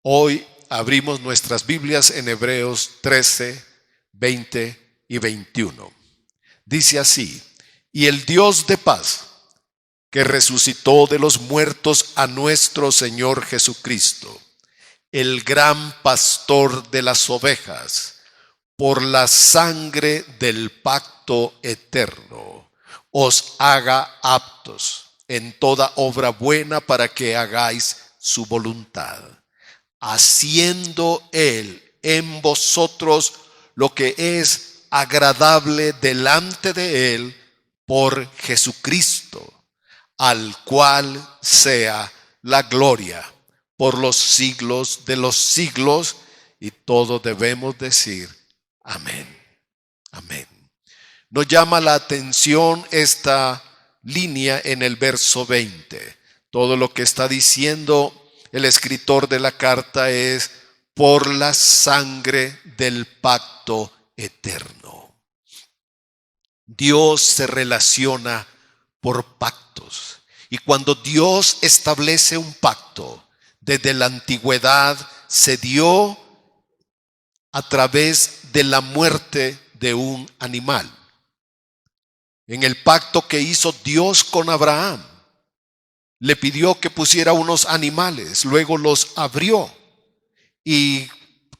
Hoy abrimos nuestras Biblias en Hebreos 13, 20 y 21. Dice así: y el Dios de paz, que resucitó de los muertos a nuestro Señor Jesucristo, el gran pastor de las ovejas, por la sangre del pacto eterno, os haga aptos en toda obra buena para que hagáis su voluntad, haciendo Él en vosotros lo que es agradable delante de Él por Jesucristo, al cual sea la gloria por los siglos de los siglos. Y todos debemos decir amén. Amén. Nos llama la atención esta línea en el verso 20. Todo lo que está diciendo el escritor de la carta es por la sangre del pacto eterno. Dios se relaciona por pactos. Y cuando Dios establece un pacto, desde la antigüedad se dio a través de la muerte de un animal. En el pacto que hizo Dios con Abraham, le pidió que pusiera unos animales, luego los abrió y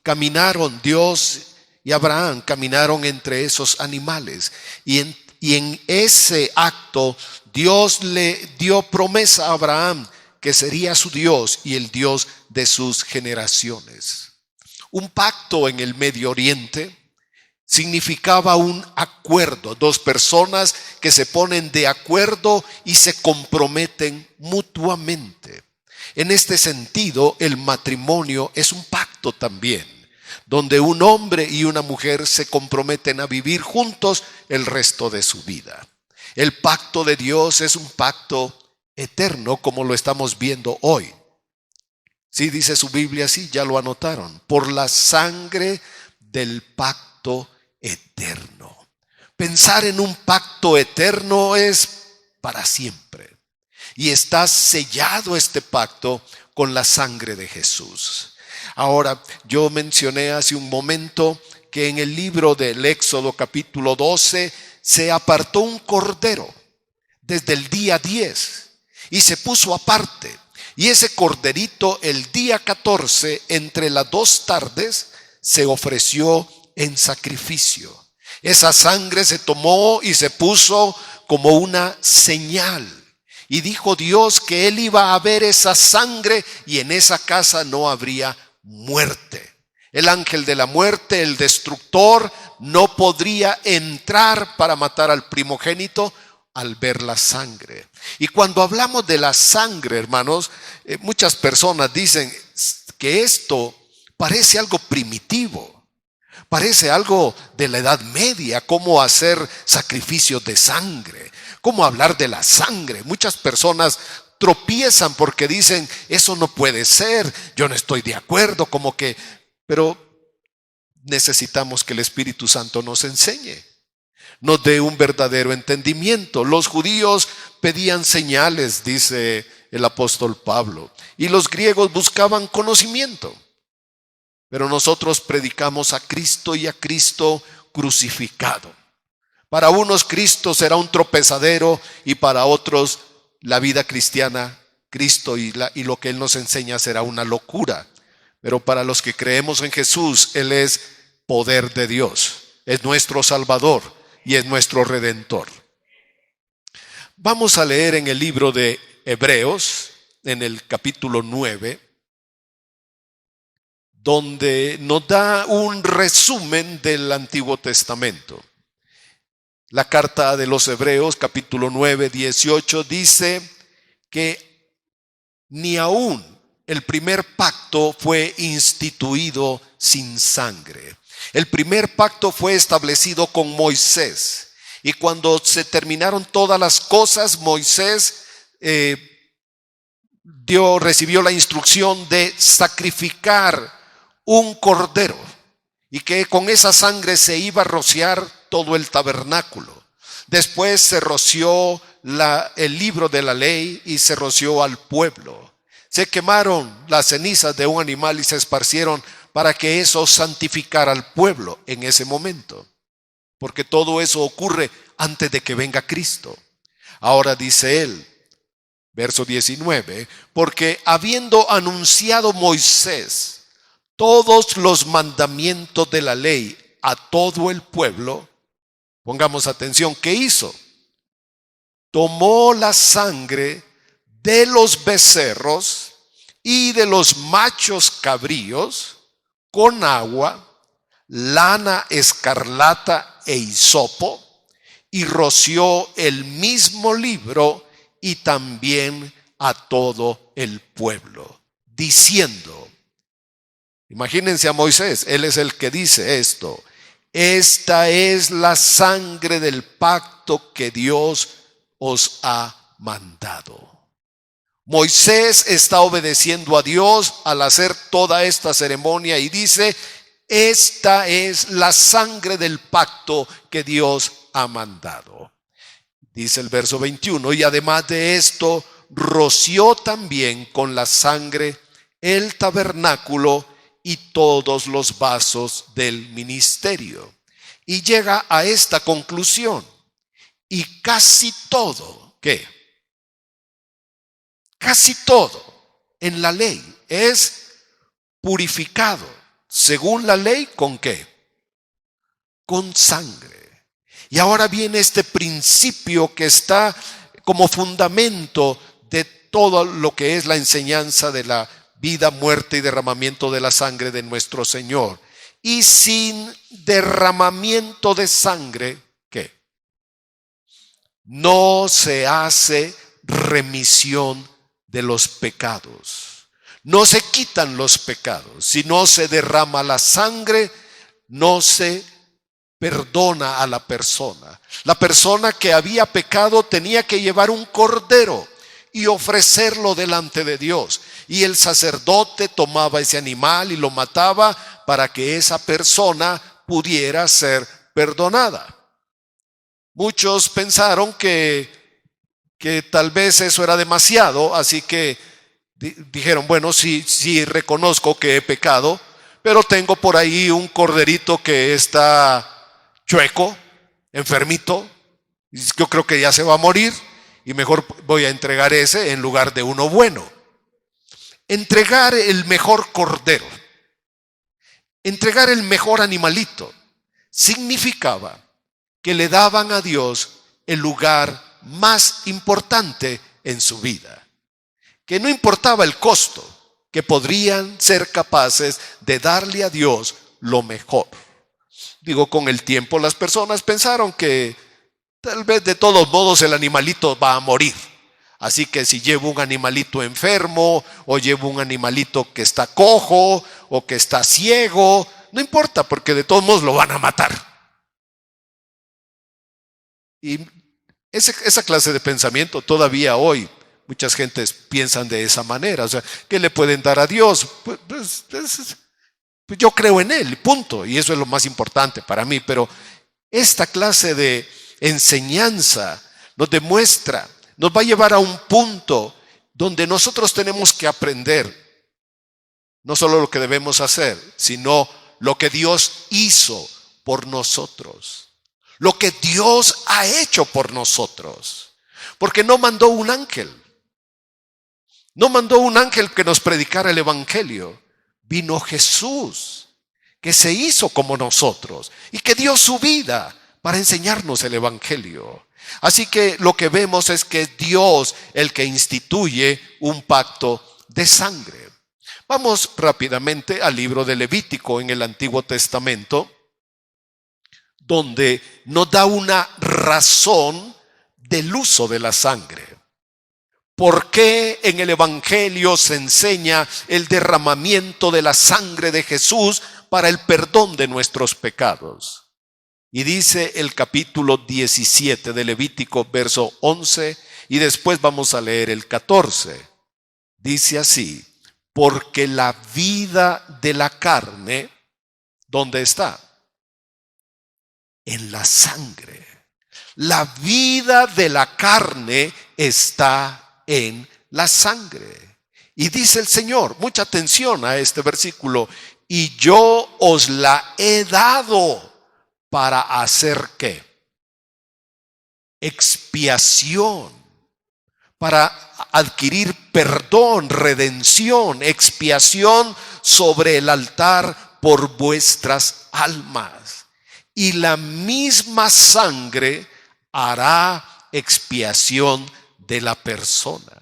caminaron, Dios y Abraham caminaron entre esos animales. Y en ese acto Dios le dio promesa a Abraham que sería su Dios y el Dios de sus generaciones. Un pacto en el Medio Oriente significaba un acuerdo, dos personas que se ponen de acuerdo y se comprometen mutuamente. En este sentido, el matrimonio es un pacto también, donde un hombre y una mujer se comprometen a vivir juntos el resto de su vida. El pacto de Dios es un pacto eterno, como lo estamos viendo hoy. Sí, dice su Biblia, sí, ya lo anotaron, por la sangre del pacto eterno. Pensar en un pacto eterno es para siempre. Y está sellado este pacto con la sangre de Jesús. Ahora, yo mencioné hace un momento que en el libro del Éxodo capítulo 12 se apartó un cordero desde el día 10 y se puso aparte. Y ese corderito el día 14 entre las 2 tardes se ofreció en sacrificio. Esa sangre se tomó y se puso como una señal. Y dijo Dios que Él iba a ver esa sangre y en esa casa no habría muerte. El ángel de la muerte, el destructor, no podría entrar para matar al primogénito al ver la sangre. Y cuando hablamos de la sangre, hermanos, muchas personas dicen que esto parece algo primitivo, parece algo de la Edad Media, cómo hacer sacrificios de sangre, cómo hablar de la sangre. Muchas personas tropiezan porque dicen, eso no puede ser, yo no estoy de acuerdo, pero necesitamos que el Espíritu Santo nos enseñe, nos dé un verdadero entendimiento. Los judíos pedían señales, dice el apóstol Pablo, y los griegos buscaban conocimiento. Pero nosotros predicamos a Cristo y a Cristo crucificado. Para unos Cristo será un tropezadero y para otros la vida cristiana, Cristo y lo que Él nos enseña será una locura. Pero para los que creemos en Jesús, Él es poder de Dios, es nuestro Salvador y es nuestro Redentor. Vamos a leer en el libro de Hebreos, en el capítulo 9, donde nos da un resumen del Antiguo Testamento. La carta de los Hebreos, capítulo 9, 18, dice que ni aún el primer pacto fue instituido sin sangre. El primer pacto fue establecido con Moisés. Y cuando se terminaron todas las cosas, Moisés recibió la instrucción de sacrificar un cordero y que con esa sangre se iba a rociar todo el tabernáculo. Después se roció el libro de la ley y se roció al pueblo. Se quemaron las cenizas de un animal y se esparcieron para que eso santificara al pueblo en ese momento. Porque todo eso ocurre antes de que venga Cristo. Ahora dice él, verso 19, porque habiendo anunciado Moisés todos los mandamientos de la ley a todo el pueblo, pongamos atención, ¿qué hizo? Tomó la sangre de los becerros y de los machos cabríos con agua, lana escarlata e hisopo, y roció el mismo libro y también a todo el pueblo, diciendo, imagínense a Moisés, él es el que dice esto, esta es la sangre del pacto que Dios os ha mandado. Moisés está obedeciendo a Dios al hacer toda esta ceremonia y dice, esta es la sangre del pacto que Dios ha mandado. Dice el verso 21, y además de esto, roció también con la sangre el tabernáculo y todos los vasos del ministerio. Y llega a esta conclusión, y casi todo, ¿qué? Casi todo en la ley es purificado, según la ley, ¿con qué? Con sangre. Y ahora viene este principio que está como fundamento de todo lo que es la enseñanza de la vida, muerte y derramamiento de la sangre de nuestro Señor. Y sin derramamiento de sangre, ¿qué? No se hace remisión de los pecados. No se quitan los pecados. Si no se derrama la sangre, no se perdona a la persona. La persona que había pecado tenía que llevar un cordero y ofrecerlo delante de Dios. Y el sacerdote tomaba ese animal y lo mataba para que esa persona pudiera ser perdonada. Muchos pensaron que tal vez eso era demasiado, así que dijeron, bueno, sí reconozco que he pecado, pero tengo por ahí un corderito que está chueco, enfermito, yo creo que ya se va a morir y mejor voy a entregar ese en lugar de uno bueno. Entregar el mejor cordero, entregar el mejor animalito, significaba que le daban a Dios el lugar más importante en su vida, que no importaba el costo, que podrían ser capaces de darle a Dios lo mejor. Digo, con el tiempo las personas pensaron que tal vez de todos modos el animalito va a morir. Así que si llevo un animalito enfermo o llevo un animalito que está cojo o que está ciego, no importa porque de todos modos lo van a matar. Y esa clase de pensamiento todavía hoy muchas gentes piensan de esa manera. O sea, ¿qué le pueden dar a Dios? Pues yo creo en Él, punto. Y eso es lo más importante para mí. Pero esta clase de enseñanza nos demuestra, nos va a llevar a un punto donde nosotros tenemos que aprender no solo lo que debemos hacer, sino lo que Dios hizo por nosotros, lo que Dios ha hecho por nosotros. Porque no mandó un ángel, no mandó un ángel que nos predicara el evangelio. Vino Jesús, que se hizo como nosotros y que dio su vida para enseñarnos el evangelio. Así que lo que vemos es que es Dios el que instituye un pacto de sangre. Vamos rápidamente al libro de Levítico en el Antiguo Testamento, donde nos da una razón del uso de la sangre. ¿Por qué en el evangelio se enseña el derramamiento de la sangre de Jesús para el perdón de nuestros pecados? Y dice el capítulo 17 de Levítico, verso 11, y después vamos a leer el 14. Dice así, porque la vida de la carne, ¿dónde está? En la sangre. La vida de la carne está en la sangre. Y dice el Señor, mucha atención a este versículo, y yo os la he dado para hacer ¿qué? Expiación, para adquirir perdón, redención, expiación sobre el altar por vuestras almas. Y la misma sangre hará expiación de la persona.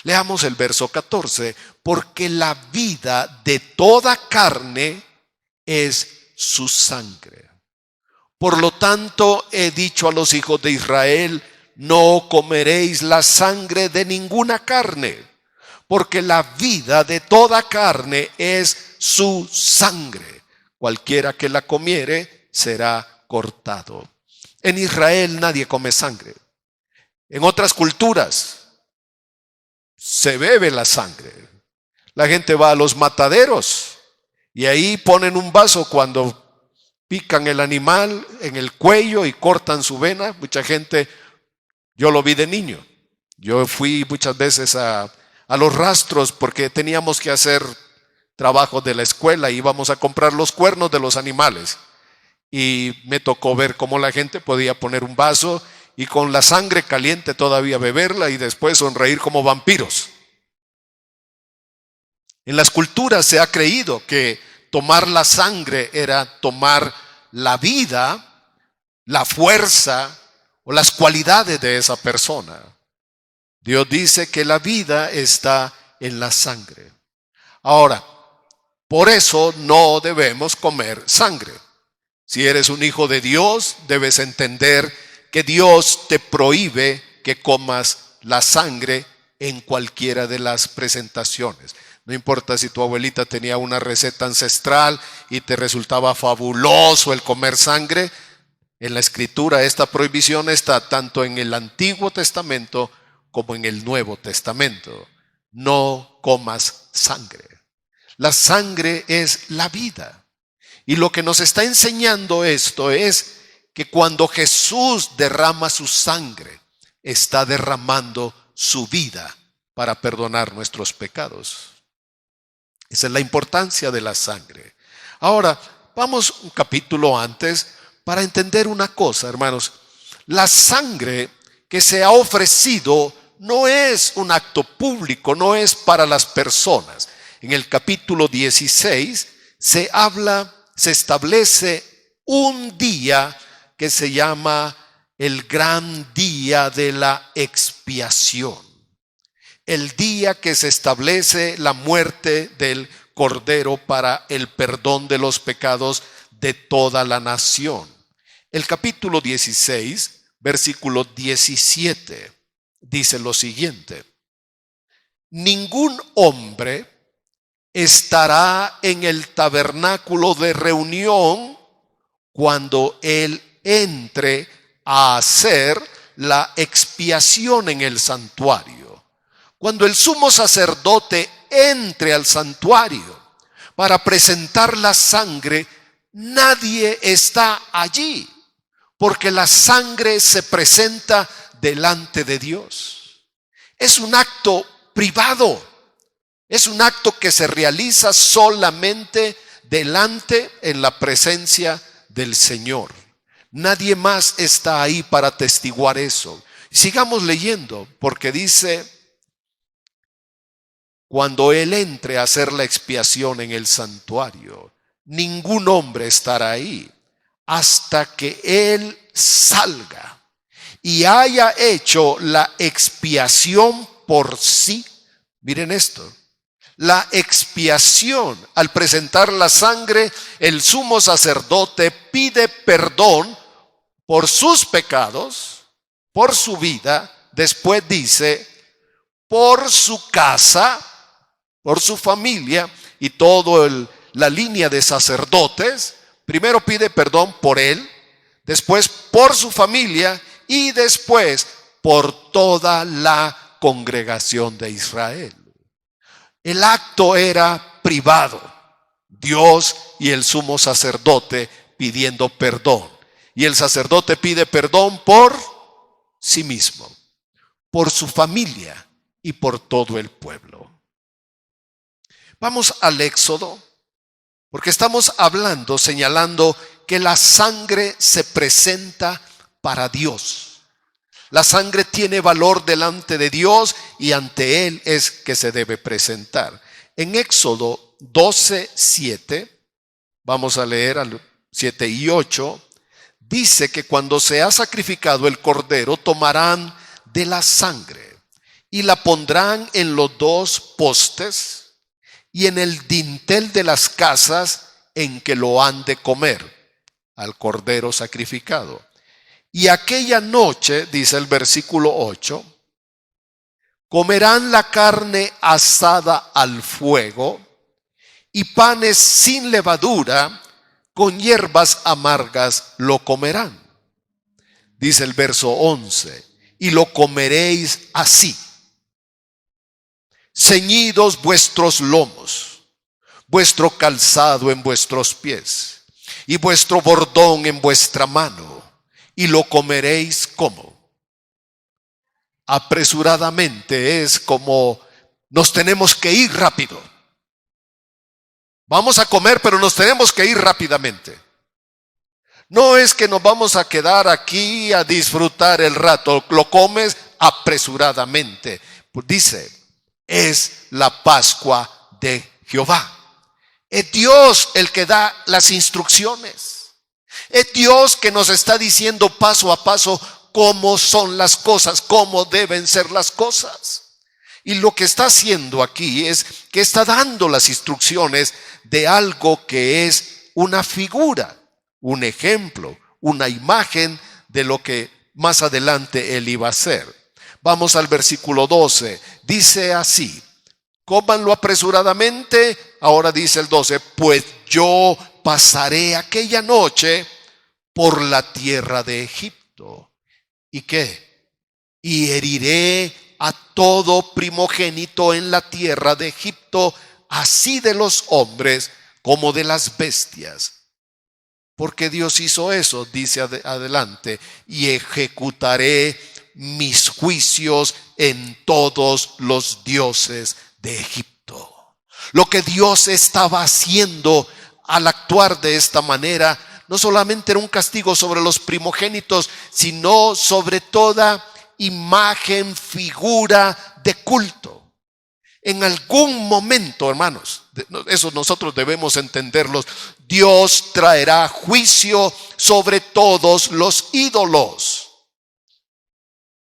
Leamos el verso 14. Porque la vida de toda carne es su sangre. Por lo tanto, he dicho a los hijos de Israel, no comeréis la sangre de ninguna carne, porque la vida de toda carne es su sangre. Cualquiera que la comiere será cortado. En Israel nadie come sangre. En otras culturas se bebe la sangre. La gente va a los mataderos y ahí ponen un vaso cuando pican el animal en el cuello y cortan su vena. Mucha gente, yo lo vi de niño. Yo fui muchas veces a los rastros porque teníamos que hacer trabajos de la escuela. Íbamos a comprar los cuernos de los animales. Y me tocó ver cómo la gente podía poner un vaso y con la sangre caliente todavía beberla y después sonreír como vampiros. En las culturas se ha creído que tomar la sangre era tomar la vida, la fuerza o las cualidades de esa persona. Dios dice que la vida está en la sangre. Ahora, por eso no debemos comer sangre. Si eres un hijo de Dios, debes entender que Dios te prohíbe que comas la sangre en cualquiera de las presentaciones. No importa si tu abuelita tenía una receta ancestral y te resultaba fabuloso el comer sangre. En la Escritura esta prohibición está tanto en el Antiguo Testamento como en el Nuevo Testamento. No comas sangre. La sangre es la vida. Y lo que nos está enseñando esto es que cuando Jesús derrama su sangre, está derramando su vida para perdonar nuestros pecados. Esa es la importancia de la sangre. Ahora, vamos un capítulo antes para entender una cosa, hermanos. La sangre que se ha ofrecido no es un acto público, no es para las personas. En el capítulo 16 se establece un día que se llama el gran día de la expiación. El día que se establece la muerte del Cordero para el perdón de los pecados de toda la nación. El capítulo 16, versículo 17, dice lo siguiente: ningún hombre estará en el tabernáculo de reunión cuando él entre a hacer la expiación en el santuario. Cuando el sumo sacerdote entre al santuario para presentar la sangre, nadie está allí, porque la sangre se presenta delante de Dios. Es un acto privado, es un acto que se realiza solamente delante, en la presencia del Señor. Nadie más está ahí para atestiguar eso. Sigamos leyendo, porque dice: cuando él entre a hacer la expiación en el santuario, ningún hombre estará ahí hasta que él salga y haya hecho la expiación por sí. Miren esto. La expiación, al presentar la sangre, el sumo sacerdote pide perdón por sus pecados, por su vida. Después dice, por su casa, por su familia y toda la línea de sacerdotes. Primero pide perdón por él, después por su familia y después por toda la congregación de Israel. El acto era privado. Dios y el sumo sacerdote pidiendo perdón. Y el sacerdote pide perdón por sí mismo, por su familia y por todo el pueblo. Vamos al Éxodo, porque estamos hablando, señalando que la sangre se presenta para Dios. La sangre tiene valor delante de Dios y ante Él es que se debe presentar. En Éxodo 12:7, vamos a leer al 7 y 8, dice que cuando se ha sacrificado el cordero, tomarán de la sangre y la pondrán en los dos postes y en el dintel de las casas en que lo han de comer, al cordero sacrificado. Y aquella noche, dice el versículo 8, comerán la carne asada al fuego y panes sin levadura, con hierbas amargas lo comerán. Dice el verso 11, y lo comeréis así, ceñidos vuestros lomos, vuestro calzado en vuestros pies y vuestro bordón en vuestra mano, y lo comeréis como apresuradamente. Es como nos tenemos que ir rápido. Vamos a comer, pero nos tenemos que ir rápidamente. No es que nos vamos a quedar aquí a disfrutar el rato, lo comes apresuradamente. Dice, es la Pascua de Jehová. Es Dios el que da las instrucciones. Es Dios que nos está diciendo paso a paso cómo son las cosas, cómo deben ser las cosas. Y lo que está haciendo aquí es que está dando las instrucciones de algo que es una figura, un ejemplo, una imagen de lo que más adelante él iba a hacer. Vamos al versículo 12. Dice así, cómanlo apresuradamente. Ahora dice el 12, pues yo pasaré aquella noche por la tierra de Egipto. ¿Y qué? Y heriré a todo primogénito en la tierra de Egipto, así de los hombres como de las bestias. Porque Dios hizo eso, dice adelante, y ejecutaré mis juicios en todos los dioses de Egipto. Lo que Dios estaba haciendo al actuar de esta manera, no solamente era un castigo sobre los primogénitos, sino sobre toda imagen, figura de culto. En algún momento, hermanos, eso nosotros debemos entenderlo, Dios traerá juicio sobre todos los ídolos.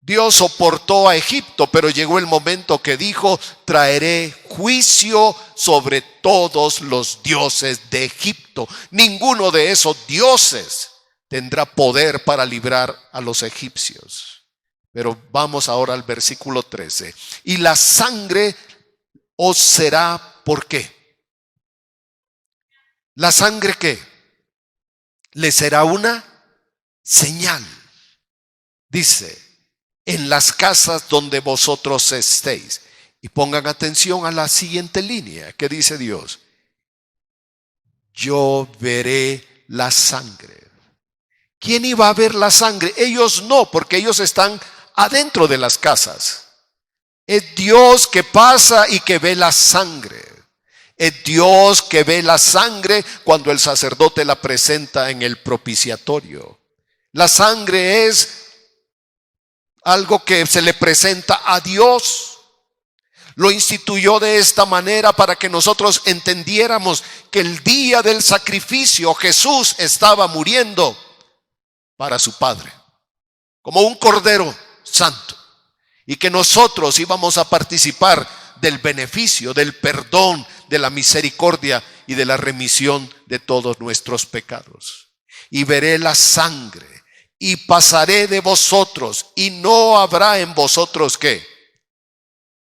Dios soportó a Egipto, pero llegó el momento que dijo, traeré juicio sobre todos los dioses de Egipto. Ninguno de esos dioses tendrá poder para librar a los egipcios. Pero vamos ahora al versículo 13. Y la sangre os será, ¿por qué? ¿La sangre qué? Le será una señal. Dice, en las casas donde vosotros estéis. Y pongan atención a la siguiente línea que dice Dios. Yo veré la sangre. ¿Quién iba a ver la sangre? Ellos no, porque ellos están adentro de las casas. Es Dios que pasa y que ve la sangre. Es Dios que ve la sangre cuando el sacerdote la presenta en el propiciatorio. La sangre es algo que se le presenta a Dios. Lo instituyó de esta manera para que nosotros entendiéramos que el día del sacrificio Jesús estaba muriendo para su Padre, como un cordero santo, y que nosotros íbamos a participar del beneficio, del perdón, de la misericordia y de la remisión de todos nuestros pecados. Y veré la sangre y pasaré de vosotros, y no habrá en vosotros ¿qué?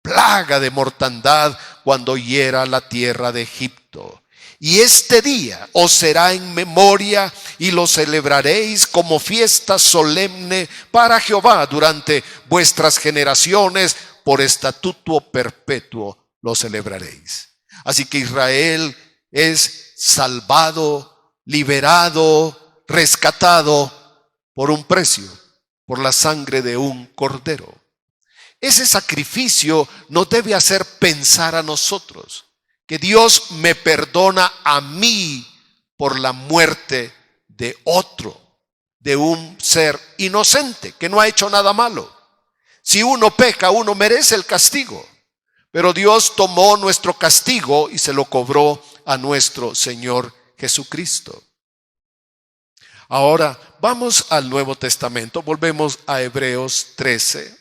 Plaga de mortandad cuando hiera la tierra de Egipto. Y este día os será en memoria y lo celebraréis como fiesta solemne para Jehová durante vuestras generaciones, por estatuto perpetuo lo celebraréis. Así que Israel es salvado, liberado, rescatado por un precio, por la sangre de un cordero. Ese sacrificio nos debe hacer pensar a nosotros que Dios me perdona a mí por la muerte de otro, de un ser inocente que no ha hecho nada malo. Si uno peca, uno merece el castigo, pero Dios tomó nuestro castigo y se lo cobró a nuestro Señor Jesucristo. Ahora vamos al Nuevo Testamento, volvemos a Hebreos 13,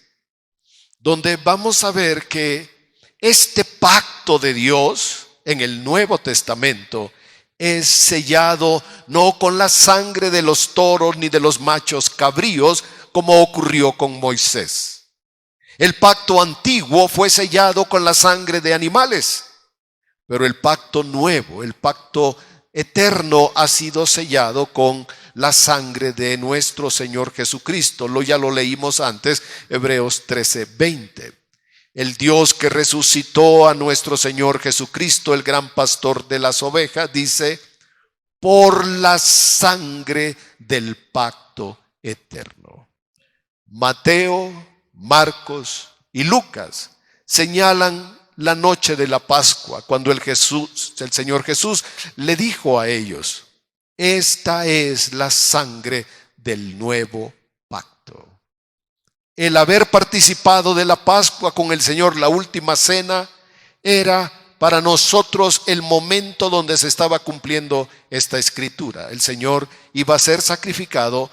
donde vamos a ver que este pacto de Dios en el Nuevo Testamento es sellado no con la sangre de los toros ni de los machos cabríos, como ocurrió con Moisés. El pacto antiguo fue sellado con la sangre de animales, pero el pacto nuevo, el pacto eterno, ha sido sellado con la sangre de nuestro Señor Jesucristo. Ya lo leímos antes, Hebreos 13:20. El Dios que resucitó a nuestro Señor Jesucristo, el gran pastor de las ovejas, dice, por la sangre del pacto eterno. Mateo, Marcos y Lucas señalan la noche de la Pascua, cuando el Señor Jesús le dijo a ellos, esta es la sangre del nuevo pacto. El haber participado de la Pascua con el Señor, la última cena, era para nosotros el momento donde se estaba cumpliendo esta escritura. El Señor iba a ser sacrificado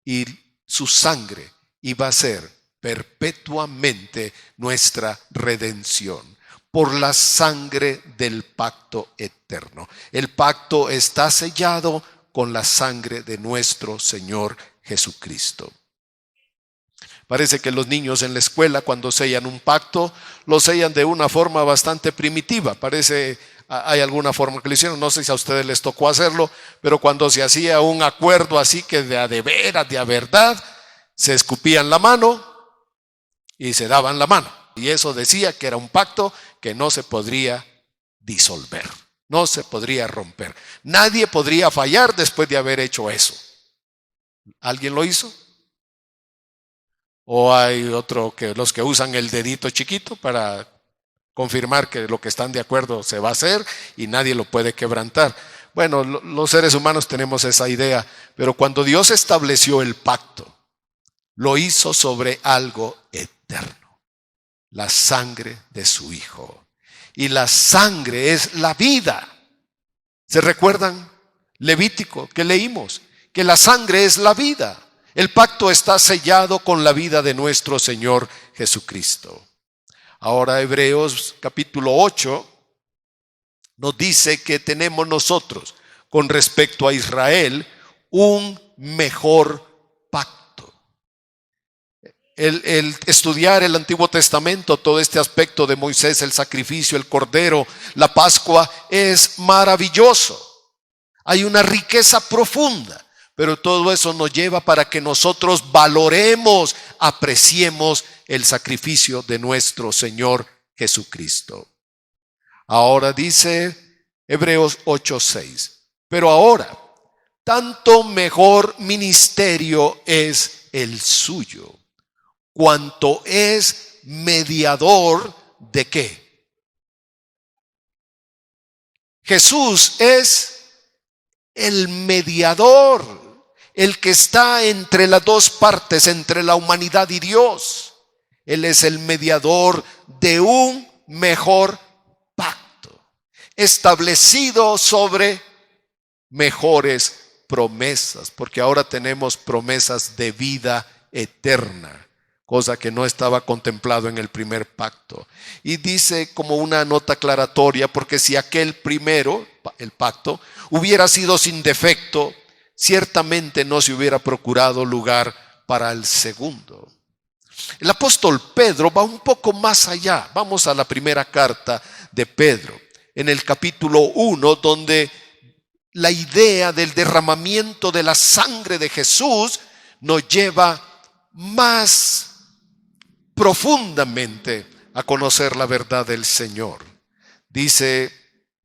y su sangre iba a ser perpetuamente nuestra redención. Por la sangre del pacto eterno. El pacto está sellado con la sangre de nuestro Señor Jesucristo. Parece que los niños en la escuela, cuando sellan un pacto, lo sellan de una forma bastante primitiva. Parece, hay alguna forma que lo hicieron, no sé si a ustedes les tocó hacerlo, pero cuando se hacía un acuerdo así que de veras, de a verdad, se escupían la mano y se daban la mano. Y eso decía que era un pacto que no se podría disolver, no se podría romper. Nadie podría fallar después de haber hecho eso. ¿Alguien lo hizo? ¿O hay otro que los que usan el dedito chiquito para confirmar que lo que están de acuerdo se va a hacer y nadie lo puede quebrantar? Bueno, los seres humanos tenemos esa idea, pero cuando Dios estableció el pacto, lo hizo sobre algo eterno. La sangre de su Hijo. Y la sangre es la vida. ¿Se recuerdan? Levítico, que leímos, que la sangre es la vida. El pacto está sellado con la vida de nuestro Señor Jesucristo. Ahora Hebreos capítulo 8 nos dice que tenemos nosotros, con respecto a Israel, un mejor pacto. El estudiar el Antiguo Testamento, todo este aspecto de Moisés, el sacrificio, el cordero, la Pascua, es maravilloso. Hay una riqueza profunda, pero todo eso nos lleva para que nosotros valoremos, apreciemos el sacrificio de nuestro Señor Jesucristo. Ahora dice Hebreos 8:6, pero ahora, tanto mejor ministerio es el suyo, cuanto es mediador de ¿qué? Jesús es el mediador, el que está entre las dos partes, entre la humanidad y Dios. Él es el mediador de un mejor pacto, establecido sobre mejores promesas, porque ahora tenemos promesas de vida eterna, cosa que no estaba contemplado en el primer pacto. Y dice como una nota aclaratoria, porque si aquel primero, el pacto, hubiera sido sin defecto, ciertamente no se hubiera procurado lugar para el segundo. El apóstol Pedro va un poco más allá. Vamos a la primera carta de Pedro, en el capítulo 1, donde la idea del derramamiento de la sangre de Jesús nos lleva más profundamente a conocer la verdad del Señor. Dice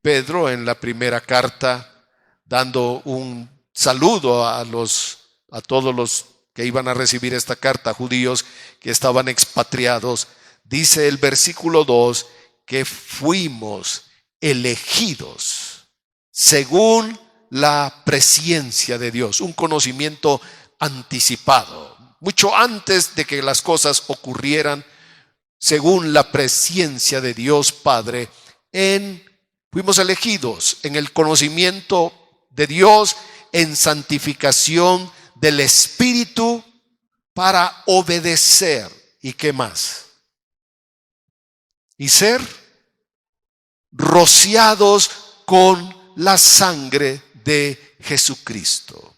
Pedro en la primera carta, dando un saludo a todos los que iban a recibir esta carta, judíos que estaban expatriados. Dice el versículo 2 que fuimos elegidos según la presciencia de Dios, un conocimiento anticipado, mucho antes de que las cosas ocurrieran, según la presciencia de Dios Padre, fuimos elegidos en el conocimiento de Dios, en santificación del Espíritu, para obedecer. ¿Y qué más? Y ser rociados con la sangre de Jesucristo.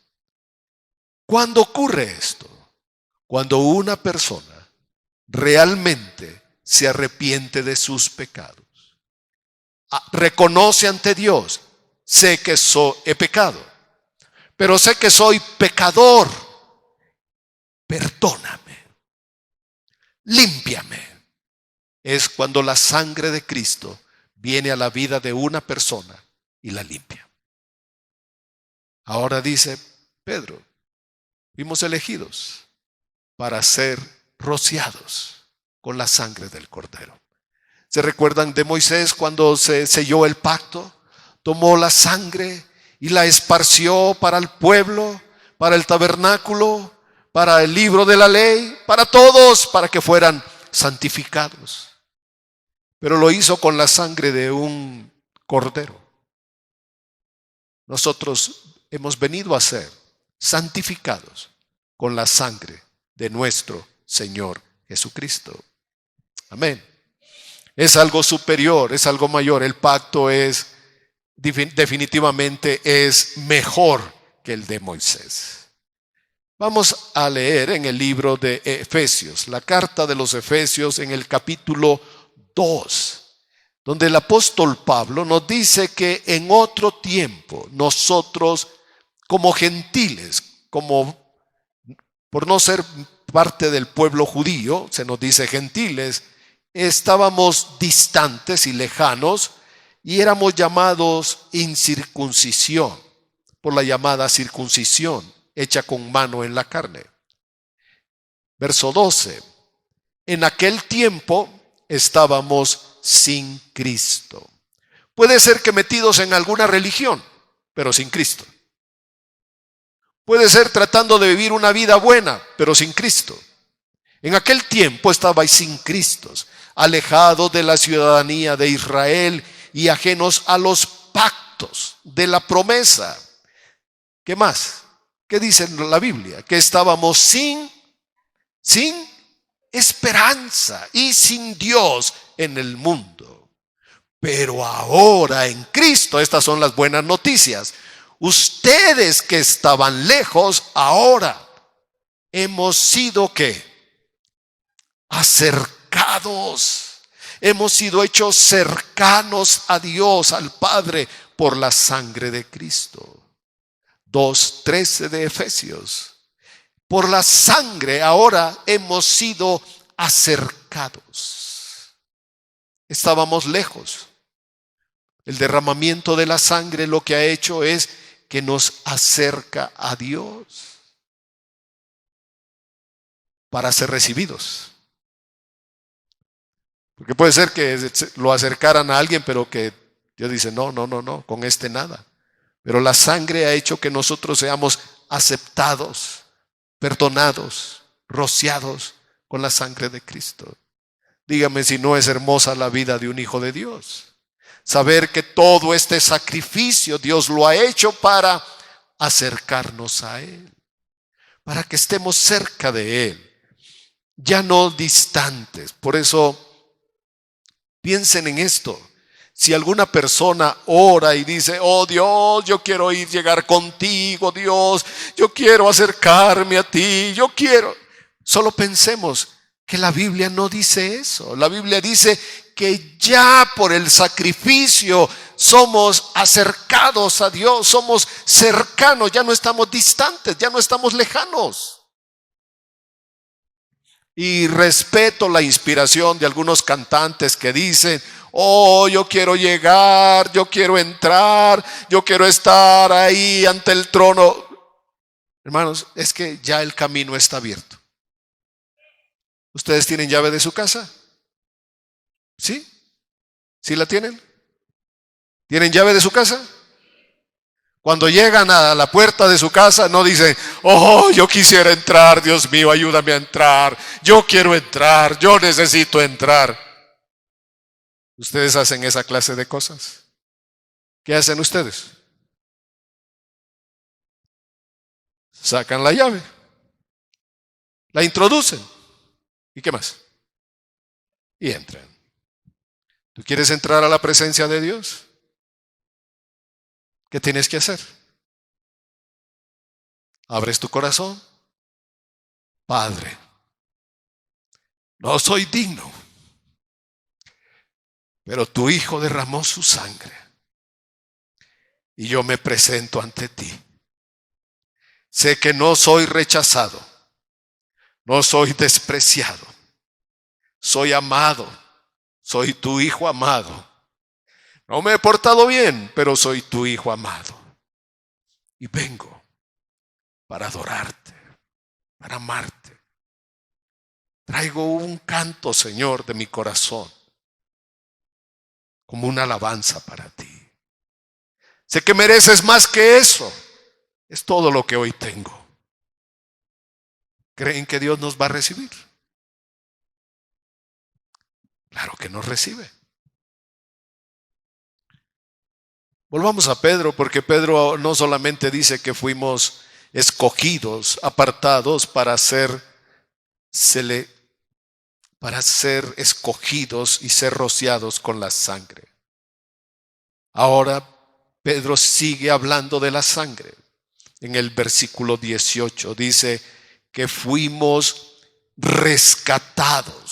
¿Cuándo ocurre esto? Cuando una persona realmente se arrepiente de sus pecados. Reconoce ante Dios: sé que he pecado, pero sé que soy pecador. Perdóname, límpiame. Es cuando la sangre de Cristo viene a la vida de una persona y la limpia. Ahora dice Pedro: fuimos elegidos para ser rociados con la sangre del Cordero. ¿Se recuerdan de Moisés cuando se selló el pacto? Tomó la sangre y la esparció para el pueblo, para el tabernáculo, para el libro de la ley, para todos, para que fueran santificados. Pero lo hizo con la sangre de un cordero. Nosotros hemos venido a ser santificados con la sangre de nuestro Señor Jesucristo. Amén. Es algo superior, es algo mayor. El pacto definitivamente es mejor que el de Moisés. Vamos a leer en el libro de Efesios, la carta de los Efesios, en el capítulo 2, donde el apóstol Pablo nos dice que en otro tiempo nosotros, como gentiles, por no ser parte del pueblo judío, se nos dice gentiles, estábamos distantes y lejanos y éramos llamados incircuncisión, por la llamada circuncisión hecha con mano en la carne. Verso 12. En aquel tiempo estábamos sin Cristo. Puede ser que metidos en alguna religión, pero sin Cristo. Puede ser tratando de vivir una vida buena, pero sin Cristo. En aquel tiempo estabais sin Cristo, alejados de la ciudadanía de Israel y ajenos a los pactos de la promesa. ¿Qué más? ¿Qué dice la Biblia? Que estábamos sin esperanza y sin Dios en el mundo. Pero ahora en Cristo, estas son las buenas noticias. Ustedes que estaban lejos, ahora hemos sido ¿qué? Acercados. Hemos sido hechos cercanos a Dios, al Padre, por la sangre de Cristo. 2:13 de Efesios. Por la sangre ahora hemos sido acercados. Estábamos lejos. El derramamiento de la sangre lo que ha hecho es que nos acerca a Dios para ser recibidos. Porque puede ser que lo acercaran a alguien, pero que Dios dice, no, con este nada. Pero la sangre ha hecho que nosotros seamos aceptados, perdonados, rociados con la sangre de Cristo. Dígame si no es hermosa la vida de un hijo de Dios. Saber que todo este sacrificio Dios lo ha hecho para acercarnos a Él, para que estemos cerca de Él, ya no distantes. Por eso piensen en esto. Si alguna persona ora y dice, oh Dios, yo quiero llegar contigo, Dios, yo quiero acercarme a ti, yo quiero. Solo pensemos que la Biblia no dice eso. La Biblia dice que ya por el sacrificio somos acercados a Dios, somos cercanos, ya no estamos distantes, ya no estamos lejanos. Y respeto la inspiración de algunos cantantes que dicen, oh, yo quiero llegar, yo quiero entrar, yo quiero estar ahí ante el trono. Hermanos, es que ya el camino está abierto. ¿Ustedes tienen llave de su casa? ¿Sí? ¿Sí la tienen? ¿Tienen llave de su casa? Cuando llegan a la puerta de su casa no dicen, oh, yo quisiera entrar, Dios mío, ayúdame a entrar, yo quiero entrar, yo necesito entrar. ¿Ustedes hacen esa clase de cosas? ¿Qué hacen ustedes? Sacan la llave, la introducen, ¿y qué más? Y entran. ¿Tú quieres entrar a la presencia de Dios? ¿Qué tienes que hacer? Abres tu corazón. Padre, no soy digno, pero tu Hijo derramó su sangre y yo me presento ante ti. Sé que no soy rechazado, no soy despreciado, soy amado, soy tu Hijo amado. No me he portado bien, pero soy tu Hijo amado. Y vengo para adorarte, para amarte. Traigo un canto, Señor, de mi corazón, como una alabanza para ti. Sé que mereces más que eso. Es todo lo que hoy tengo. ¿Creen que Dios nos va a recibir? Claro que nos recibe. Volvamos a Pedro, porque Pedro no solamente dice que fuimos escogidos, apartados para ser escogidos y ser rociados con la sangre. Ahora Pedro sigue hablando de la sangre. En el versículo 18 dice que fuimos rescatados.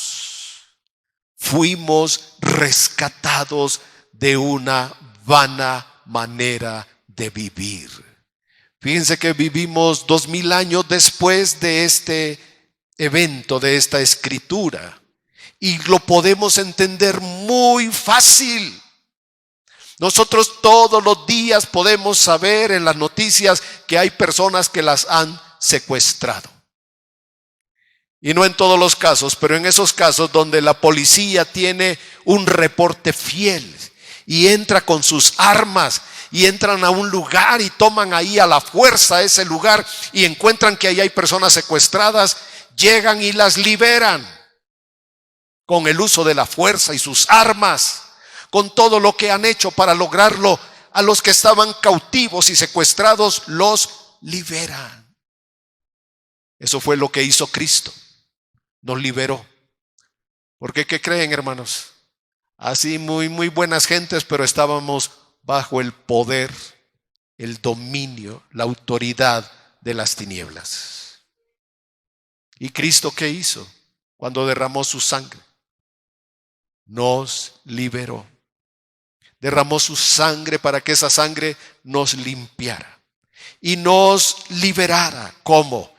Fuimos rescatados de una vana manera de vivir. Fíjense que vivimos 2000 años después de este evento, de esta escritura, y lo podemos entender muy fácil. Nosotros todos los días podemos saber en las noticias que hay personas que las han secuestrado. Y no en todos los casos, pero en esos casos donde la policía tiene un reporte fiel y entra con sus armas y entran a un lugar y toman ahí a la fuerza ese lugar y encuentran que ahí hay personas secuestradas, llegan y las liberan con el uso de la fuerza y sus armas, con todo lo que han hecho para lograrlo. A los que estaban cautivos y secuestrados los liberan. Eso fue lo que hizo Cristo. Nos liberó. Porque ¿qué creen, hermanos? Así muy buenas gentes, pero estábamos bajo el poder, el dominio, la autoridad de las tinieblas. ¿Y Cristo qué hizo cuando derramó su sangre? Nos liberó. Derramó su sangre para que esa sangre nos limpiara y nos liberara. ¿Cómo?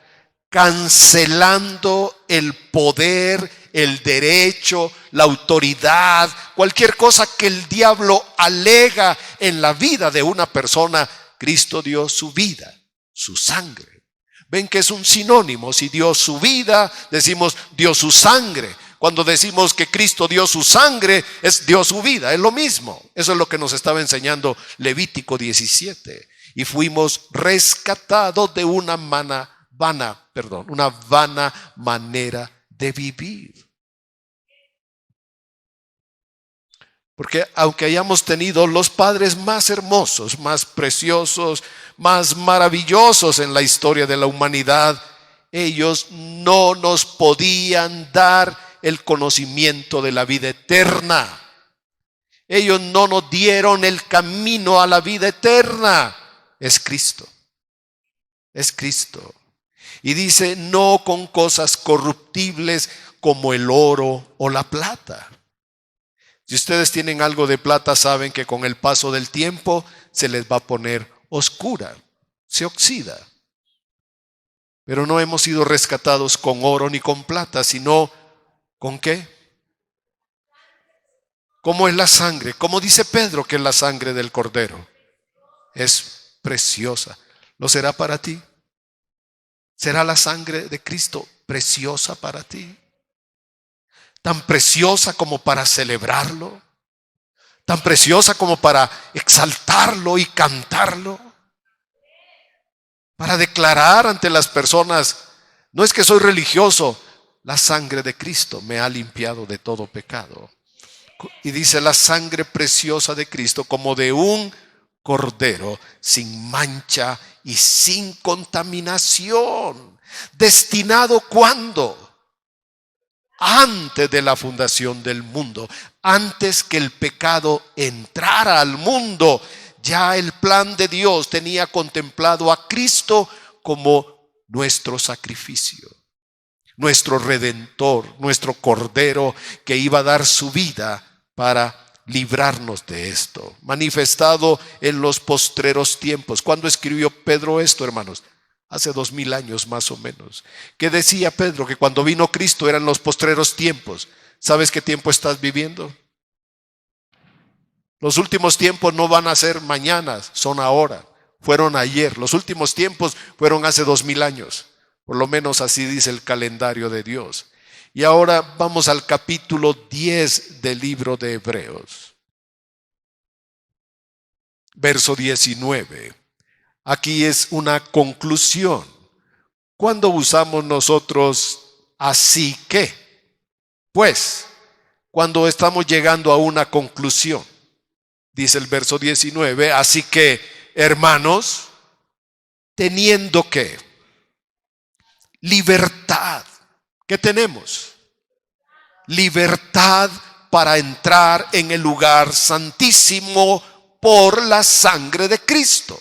Cancelando el poder, el derecho, la autoridad, cualquier cosa que el diablo alega en la vida de una persona. Cristo dio su vida, su sangre. Ven que es un sinónimo. Si dio su vida, decimos dio su sangre. Cuando decimos que Cristo dio su sangre, dio su vida, es lo mismo. Eso es lo que nos estaba enseñando Levítico 17. Y fuimos rescatados de una vana manera de vivir. Porque aunque hayamos tenido los padres más hermosos, más preciosos, más maravillosos en la historia de la humanidad, ellos no nos podían dar el conocimiento de la vida eterna. Ellos no nos dieron el camino a la vida eterna. Es Cristo. Es Cristo. Y dice, no con cosas corruptibles como el oro o la plata. Si ustedes tienen algo de plata, saben que con el paso del tiempo se les va a poner oscura, se oxida. Pero no hemos sido rescatados con oro ni con plata, sino ¿con qué? ¿Cómo es la sangre? ¿Cómo dice Pedro que es la sangre del Cordero? Es preciosa. ¿Lo será para ti? ¿Será la sangre de Cristo preciosa para ti? ¿Tan preciosa como para celebrarlo? tan preciosa como para exaltarlo y cantarlo, para declarar ante las personas: no es que soy religioso, la sangre de Cristo me ha limpiado de todo pecado. Y dice: la sangre preciosa de Cristo, como de un cordero sin mancha y sin contaminación, destinado, ¿cuándo? Antes de la fundación del mundo, antes que el pecado entrara al mundo. Ya el plan de Dios tenía contemplado a Cristo como nuestro sacrificio, nuestro redentor, nuestro cordero que iba a dar su vida para librarnos de esto, manifestado en los postreros tiempos. ¿Cuándo escribió Pedro esto, hermanos? Hace 2000 años más o menos. ¿Qué decía Pedro? Que cuando vino Cristo eran los postreros tiempos. ¿Sabes qué tiempo estás viviendo? Los últimos tiempos no van a ser mañana, son ahora. Fueron ayer. Los últimos tiempos fueron hace 2000 años. Por lo menos así dice el calendario de Dios. Y ahora vamos al capítulo 10 del libro de Hebreos. Verso 19. Aquí es una conclusión. ¿Cuándo usamos nosotros así que? Pues, cuando estamos llegando a una conclusión. Dice el verso 19, así que, hermanos, teniendo que libertad, ¿qué tenemos? Libertad para entrar en el lugar santísimo por la sangre de Cristo.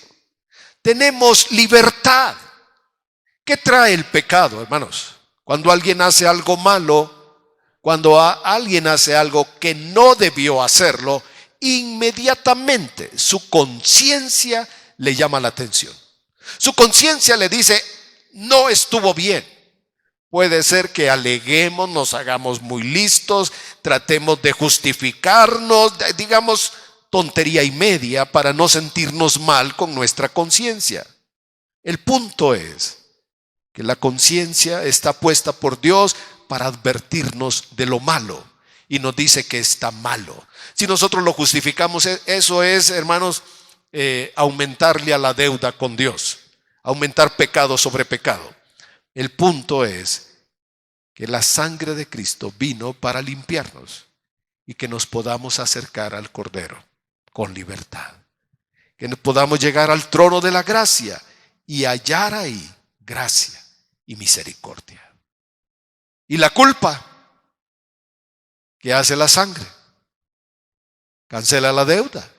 Tenemos libertad. ¿Qué trae el pecado, hermanos? Cuando alguien hace algo malo, cuando alguien hace algo que no debió hacerlo, inmediatamente su conciencia le llama la atención. Su conciencia le dice: no estuvo bien. Puede ser que aleguemos, nos hagamos muy listos, tratemos de justificarnos, digamos tontería y media para no sentirnos mal con nuestra conciencia. El punto es que la conciencia está puesta por Dios para advertirnos de lo malo y nos dice que está malo. Si nosotros lo justificamos, eso es, hermanos, aumentarle a la deuda con Dios, aumentar pecado sobre pecado. El punto es que la sangre de Cristo vino para limpiarnos y que nos podamos acercar al Cordero con libertad, que podamos llegar al trono de la gracia y hallar ahí gracia y misericordia. Y la culpa, ¿qué hace la sangre? Cancela la deuda.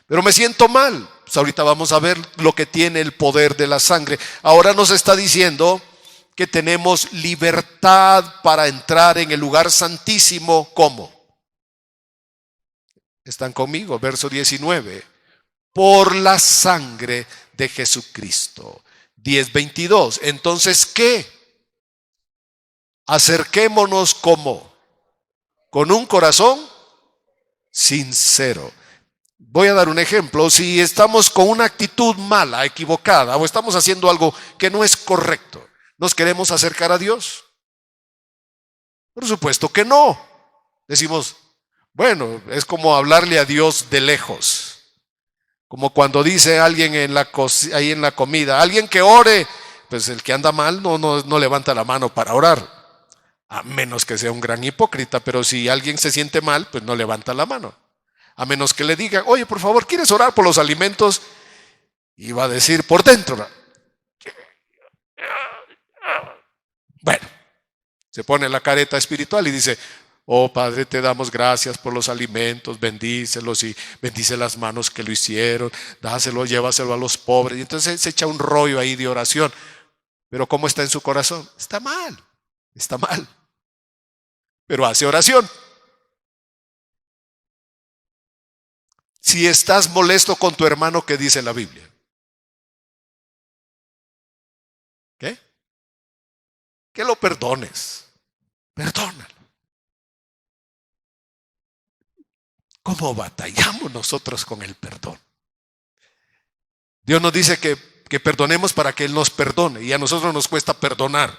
Pero me siento mal. Pues ahorita vamos a ver lo que tiene el poder de la sangre. Ahora nos está diciendo que tenemos libertad para entrar en el lugar santísimo. ¿Cómo? ¿Están conmigo? Verso 19. Por la sangre de Jesucristo. 10:22. Entonces, ¿qué? Acerquémonos como con un corazón sincero. Voy a dar un ejemplo. Si estamos con una actitud mala, equivocada, o estamos haciendo algo que no es correcto, ¿nos queremos acercar a Dios? Por supuesto que no. Decimos, bueno, es como hablarle a Dios de lejos. Como cuando dice alguien ahí en la comida, alguien que ore, pues el que anda mal no levanta la mano para orar. A menos que sea un gran hipócrita, pero si alguien se siente mal, pues no levanta la mano. A menos que le diga, oye, por favor, ¿quieres orar por los alimentos? Y va a decir por dentro. Bueno, se pone la careta espiritual y dice, oh Padre, te damos gracias por los alimentos, bendícelos y bendice las manos que lo hicieron, dáselo, llévaselo a los pobres. Y entonces se echa un rollo ahí de oración. Pero ¿cómo está en su corazón? Está mal. Pero hace oración. Si estás molesto con tu hermano, ¿qué dice la Biblia? ¿Qué? Que lo perdones. Perdónalo. ¿Cómo batallamos nosotros con el perdón? Dios nos dice que perdonemos para que Él nos perdone, y a nosotros nos cuesta perdonar.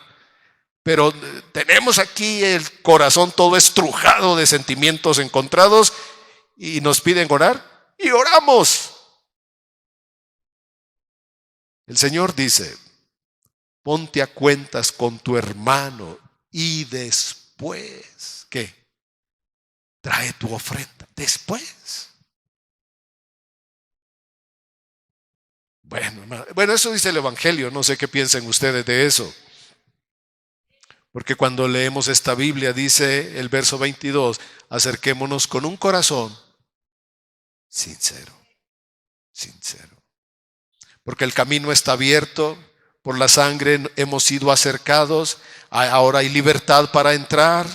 Pero tenemos aquí el corazón todo estrujado de sentimientos encontrados y nos piden orar y oramos. El Señor dice, ponte a cuentas con tu hermano y después, ¿qué? Trae tu ofrenda. Después. Bueno, eso dice el Evangelio. No sé qué piensen ustedes de eso. Porque cuando leemos esta Biblia, dice el verso 22, acerquémonos con un corazón sincero. Sincero. Porque el camino está abierto. Por la sangre hemos sido acercados. Ahora hay libertad para entrar.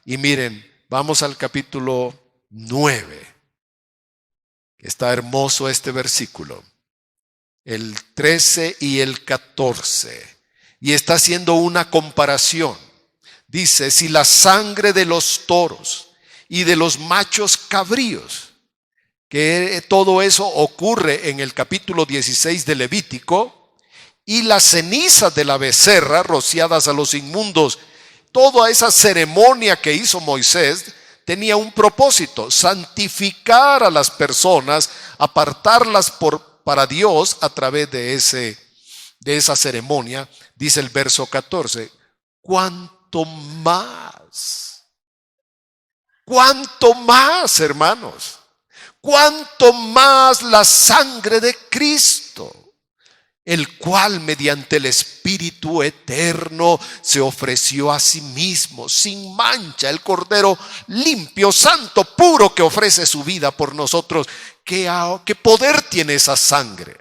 Y miren, vamos al capítulo 9. Está hermoso este versículo. El 13 y el 14. Y está haciendo una comparación. Dice, si la sangre de los toros y de los machos cabríos, que todo eso ocurre en el capítulo 16 de Levítico, y las cenizas de la becerra rociadas a los inmundos, toda esa ceremonia que hizo Moisés tenía un propósito: santificar a las personas, apartarlas para Dios a través de esa ceremonia. Dice el verso 14, cuánto más, hermanos, cuánto más la sangre de Cristo, el cual mediante el Espíritu eterno se ofreció a sí mismo, sin mancha, el Cordero limpio, santo, puro, que ofrece su vida por nosotros. ¿Qué poder tiene esa sangre?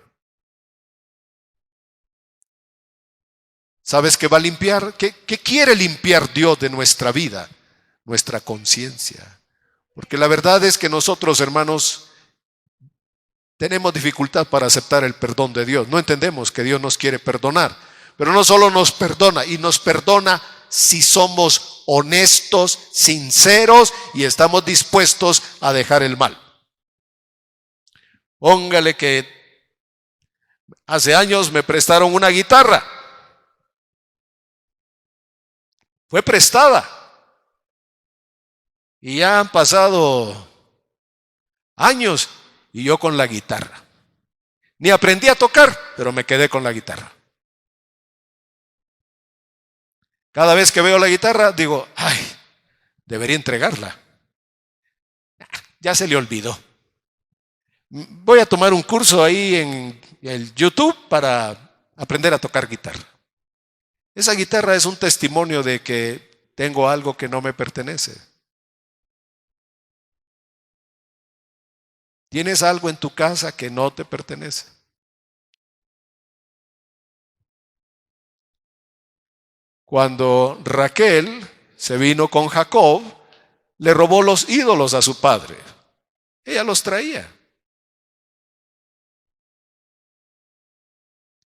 ¿Sabes qué va a limpiar? ¿Qué quiere limpiar Dios de nuestra vida? Nuestra conciencia. Porque la verdad es que nosotros, hermanos, tenemos dificultad para aceptar el perdón de Dios. No entendemos que Dios nos quiere perdonar. Pero no solo nos perdona, y nos perdona si somos honestos, sinceros y estamos dispuestos a dejar el mal. Póngale que hace años me prestaron una guitarra. Fue prestada. Y ya han pasado años y yo con la guitarra. Ni aprendí a tocar, pero me quedé con la guitarra. Cada vez que veo la guitarra digo, ay, debería entregarla. Ya se le olvidó. Voy a tomar un curso ahí en el YouTube para aprender a tocar guitarra. Esa guitarra es un testimonio de que tengo algo que no me pertenece. ¿Tienes algo en tu casa que no te pertenece? Cuando Raquel se vino con Jacob, le robó los ídolos a su padre. Ella los traía.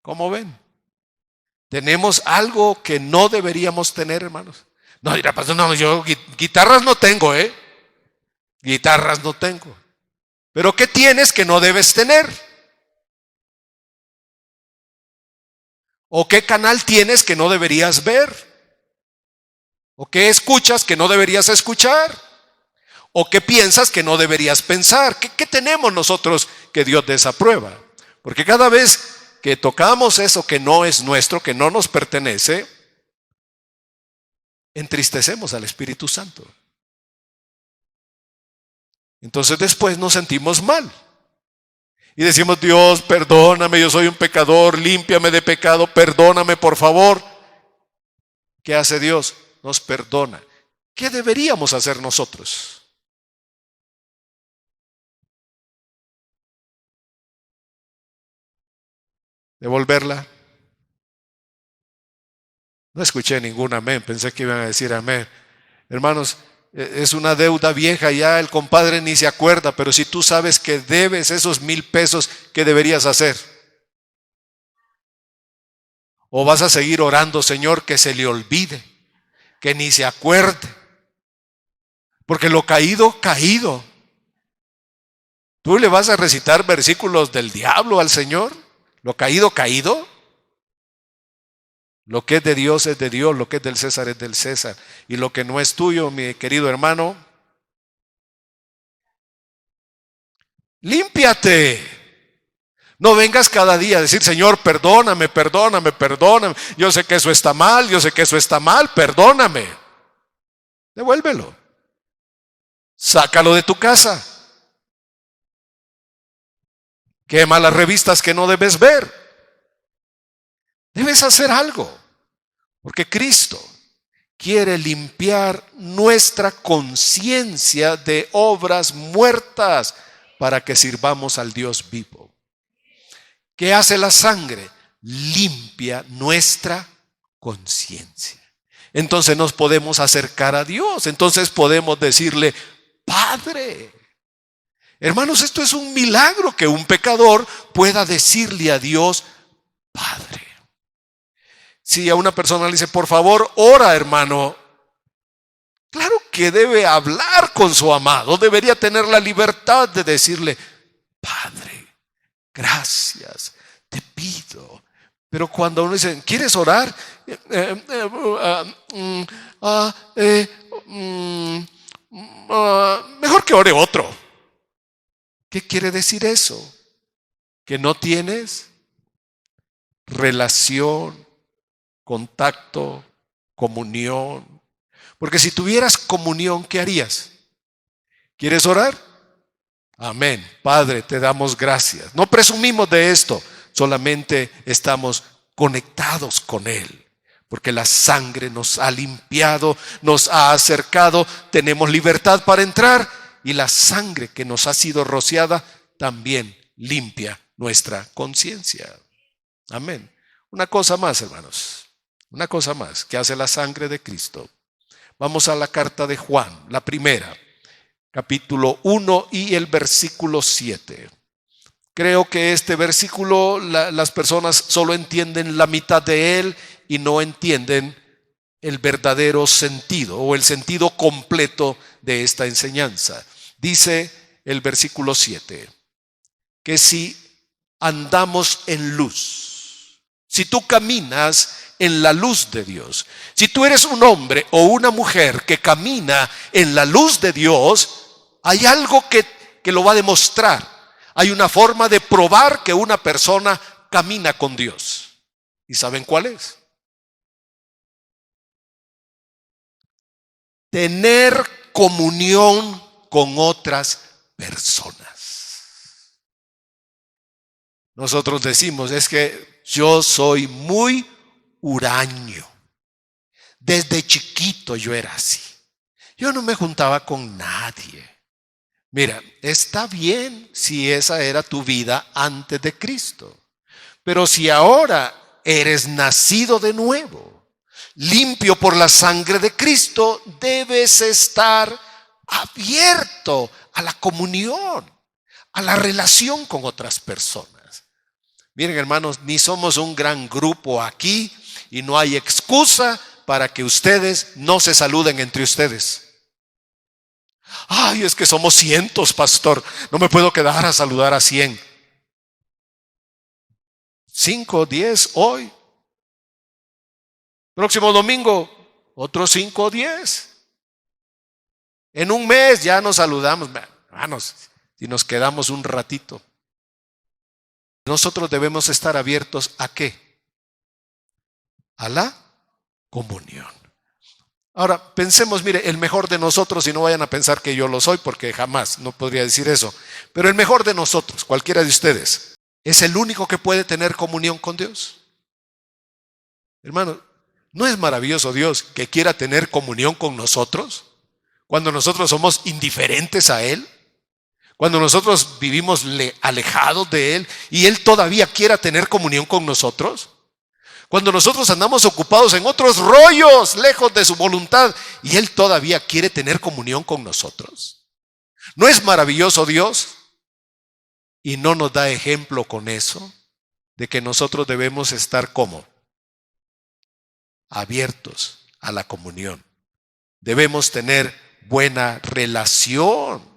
¿Cómo ven? Tenemos algo que no deberíamos tener, hermanos. No, dirá, pastor, no, yo guitarras no tengo, Guitarras no tengo. Pero ¿qué tienes que no debes tener? ¿O qué canal tienes que no deberías ver? ¿O qué escuchas que no deberías escuchar? ¿O qué piensas que no deberías pensar? ¿Qué tenemos nosotros que Dios desaprueba? Porque cada vez que tocamos eso que no es nuestro, que no nos pertenece, entristecemos al Espíritu Santo. Entonces después nos sentimos mal. Y decimos, Dios, perdóname, yo soy un pecador, límpiame de pecado, perdóname por favor. ¿Qué hace Dios? Nos perdona. ¿Qué deberíamos hacer nosotros? ¿Devolverla? No escuché ningún amén, pensé que iban a decir amén. Hermanos, es una deuda vieja, ya el compadre ni se acuerda, pero si tú sabes que debes esos 1,000 pesos, ¿qué deberías hacer? ¿O vas a seguir orando, Señor, que se le olvide, que ni se acuerde? Porque lo caído, caído. ¿Tú le vas a recitar versículos del diablo al Señor? ¿Lo caído, caído? Lo que es de Dios es de Dios, lo que es del César es del César. Y lo que no es tuyo, mi querido hermano, Límpiate. No vengas cada día a decir, Señor, perdóname, perdóname, perdóname. Yo sé que eso está mal, yo sé que eso está mal, perdóname. Devuélvelo. Sácalo de tu casa. Quema las revistas que no debes ver. Debes hacer algo, porque Cristo quiere limpiar nuestra conciencia de obras muertas para que sirvamos al Dios vivo. ¿Qué hace la sangre? Limpia nuestra conciencia. Entonces nos podemos acercar a Dios. Entonces podemos decirle, Padre. Hermanos, esto es un milagro que un pecador pueda decirle a Dios, Padre. Si a una persona le dice, por favor, ora, hermano, claro que debe hablar con su amado. Debería tener la libertad de decirle, Padre, gracias, te pido. Pero cuando uno dice, ¿quieres orar? Mejor que ore otro. ¿Qué quiere decir eso? Que no tienes relación, contacto, comunión. Porque si tuvieras comunión, ¿qué harías? ¿Quieres orar? Amén. Padre, te damos gracias. No presumimos de esto, solamente estamos conectados con Él. Porque la sangre nos ha limpiado, nos ha acercado, tenemos libertad para entrar y la sangre que nos ha sido rociada también limpia nuestra conciencia. Amén. Una cosa más, hermanos, una cosa más que hace la sangre de Cristo. Vamos a la carta de Juan, la primera, capítulo 1 y el versículo 7. Creo que este versículo las personas solo entienden la mitad de él y no entienden el verdadero sentido o el sentido completo de esta enseñanza. Dice el versículo 7, que si andamos en luz, si tú caminas en la luz de Dios, si tú eres un hombre o una mujer que camina en la luz de Dios, hay algo que lo va a demostrar. Hay una forma de probar que una persona camina con Dios. ¿Y saben cuál es? Tener comunión con otras personas. Nosotros decimos, es que yo soy muy huraño. Desde chiquito yo era así. Yo no me juntaba con nadie. Mira, está bien si esa era tu vida antes de Cristo. Pero si ahora eres nacido de nuevo, limpio por la sangre de Cristo, debes estar abierto a la comunión, a la relación con otras personas. Miren, hermanos, ni somos un gran grupo aquí y no hay excusa para que ustedes no se saluden entre ustedes. Ay, es que somos cientos, pastor. No me puedo quedar a saludar a 100. 5, 10 hoy. Próximo domingo, otros 5 o 10. En un mes ya nos saludamos. Hermanos, si nos quedamos un ratito. Nosotros debemos estar abiertos ¿a qué? A la comunión. Ahora, pensemos, mire, el mejor de nosotros, y no vayan a pensar que yo lo soy, porque jamás no podría decir eso, pero el mejor de nosotros, cualquiera de ustedes, ¿es el único que puede tener comunión con Dios? Hermano, ¿no es maravilloso Dios que quiera tener comunión con nosotros? Cuando nosotros somos indiferentes a Él, cuando nosotros vivimos alejados de Él y Él todavía quiera tener comunión con nosotros. Cuando nosotros andamos ocupados en otros rollos, lejos de su voluntad, y Él todavía quiere tener comunión con nosotros. ¿No es maravilloso Dios? Y no nos da ejemplo con eso, de que nosotros debemos estar como abiertos a la comunión. Debemos tener buena relación.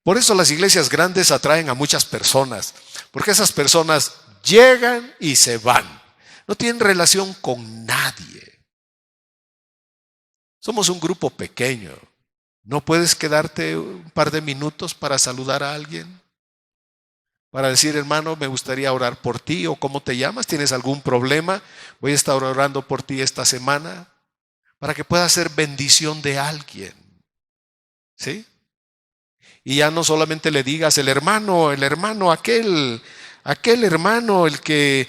Por eso las iglesias grandes atraen a muchas personas, porque esas personas llegan y se van. No tienen relación con nadie. Somos un grupo pequeño. ¿No puedes quedarte un par de minutos para saludar a alguien? Para decir, hermano, me gustaría orar por ti, o ¿cómo te llamas? ¿Tienes algún problema? Voy a estar orando por ti esta semana, para que pueda ser bendición de alguien. ¿Sí? Y ya no solamente le digas el hermano, aquel hermano, el que